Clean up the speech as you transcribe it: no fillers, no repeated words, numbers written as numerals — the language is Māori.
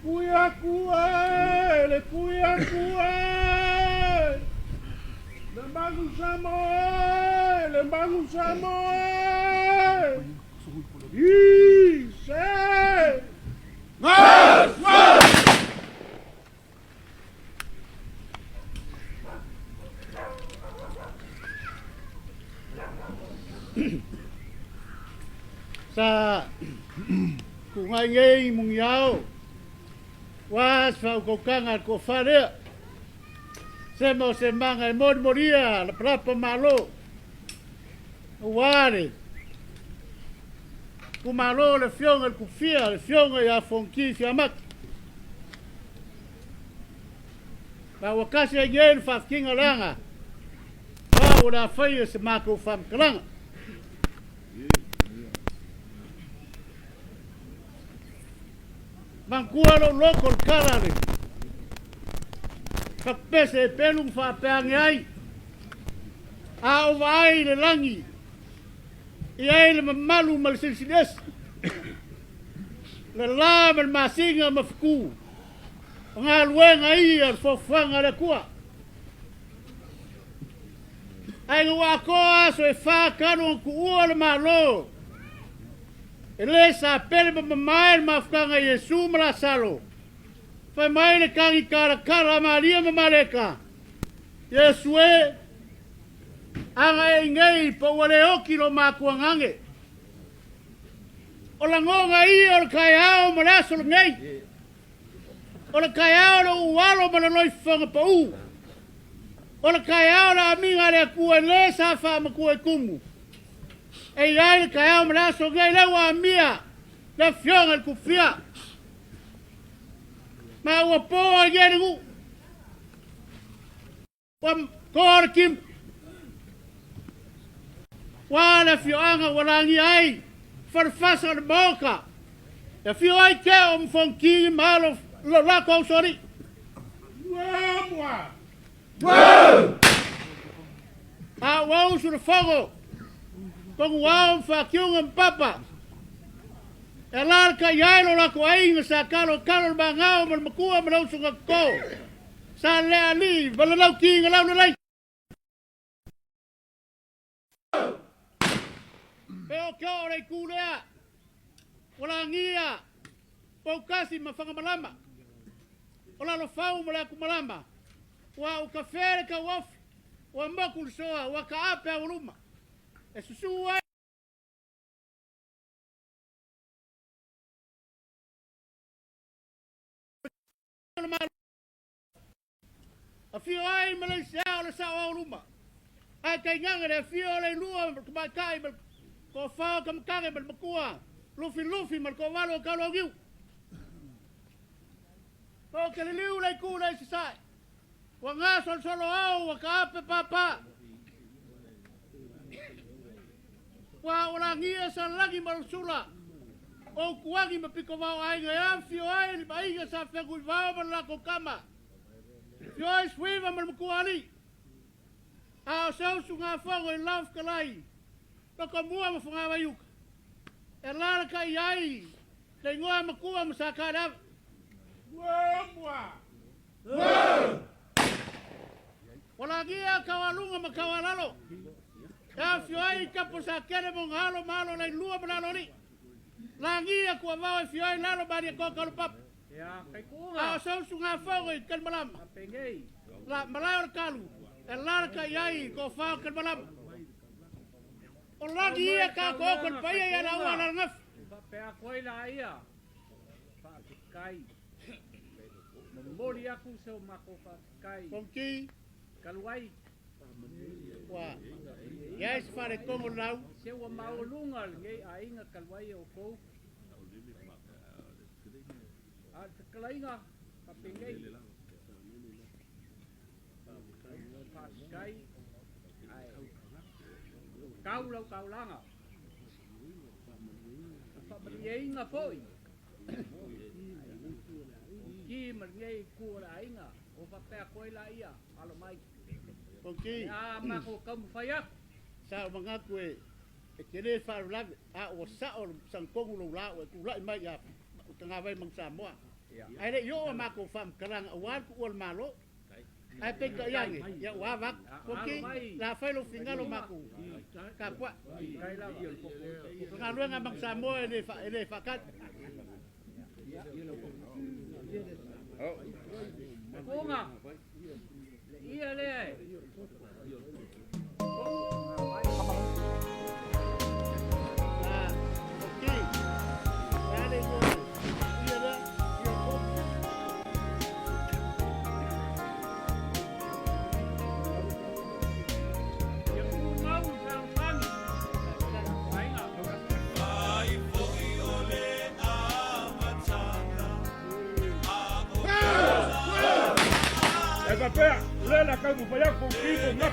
Puyakuai, le puyakuai. Lembangu samoy, lembangu samoy. Ise. Mas, mas. Sa kungai mung yao. Was fa ko kanga ko fare. Semo se manga e moria la prapa malo. Ware. Ku malo le fionga ku fia le fionga ya fonki fia mak. Ba wakasi e yen fa kinga langa. Ba ora fai se mako fam klanga. Mancualo loco el carare. Kapese pelung fa peangi ai. A vai le langi. I ai le malu mal silsiles. Le la mal masinga mafku. Nga luenga i al fofanga le kua. Ai ngwa ko aso e fa kanu ku ua le malo. Ele sa pele ma mai mafkanga Yesu mala salo. Fa mai le kangi kara Maria ma maleka. Yesu e anga e ngai pa wale oki lo makuangange. O la ngonga i o kai ao ma laso lo ngai. O la kai ao lo ualo ma loi fanga pa u. O la kai ao la aminga le kua le sa fa ma kua kumu. E ai ka ao mra so ngai la wa mia la fionga ku fia ma wa po ye ngu wa kor kim wa la fionga wa la ngi ai farfasa de boka ya fio ai ke om fonki malo la ko sorry wa moi a wa sur fogo Kong wao fa kiunga papa. Elar ka yailo la ko ainga sa kalo bangao mal makua mal sunga ko. Sa le ali balalau kinga lau lai. Pero ko re kulea. Wala ngia. Pau kasi mafanga malama. Wala lo fau mala ku malama. Wa ukafere ka waf. Wa makul soa wa ka ape uruma. E susua a fio ai Malaysia o sa o luma ai kai nganga de fio le lua ka kai ko fa kam kare bel makua lufi mal ko valo ka lo giu ko ke le liu le ku le sai wa nga solo au ka pe papa wa ora ngia sa lagi marsula o kuagi mapiko mau ai ga fio ai mai ga sa fe ku va la ko kama fio ai swiva mal kuali a so sunga fogo in love kalai to ko mua ma funga bayuk e la ka ai le ngoa ma kuwa masaka da wala gia kawalunga makawalalo ya fio ai kapo sa kere mo halo malo le lua malo ni langi aku va fio ai lalo bari ko kalu pap ya kai kuga a so sunga fogo kan malam pengei la malayor kalu elar ka yai ko fa kan malam o lagi ka ko kon paya ya la wala ngaf pe a koi la ia fa kai mori aku so mako fa kai konki kaluai wa yes fare como lau se wa maulunga ngai ainga kalwai o ko a kalainga papingai paskai kau langa pa bringa foi ki marngai ku ainga o pa pe ko la ia alo mai okay ah ma ko kam faya sa mangaku e kene fa la a o sa o sang ko lo la o ku la mai ya tanga vai mang sa mo Ai le yo ma ko fam karang awan ku ol malo. Ai pe ka yang ya wa vak ko ki la fai lo fingalo ma ku. Ka kwa. Ngalu nga bangsa mo ele fakat. Bunga. Iya le. Papea, lela kau mo paya ko ki ko na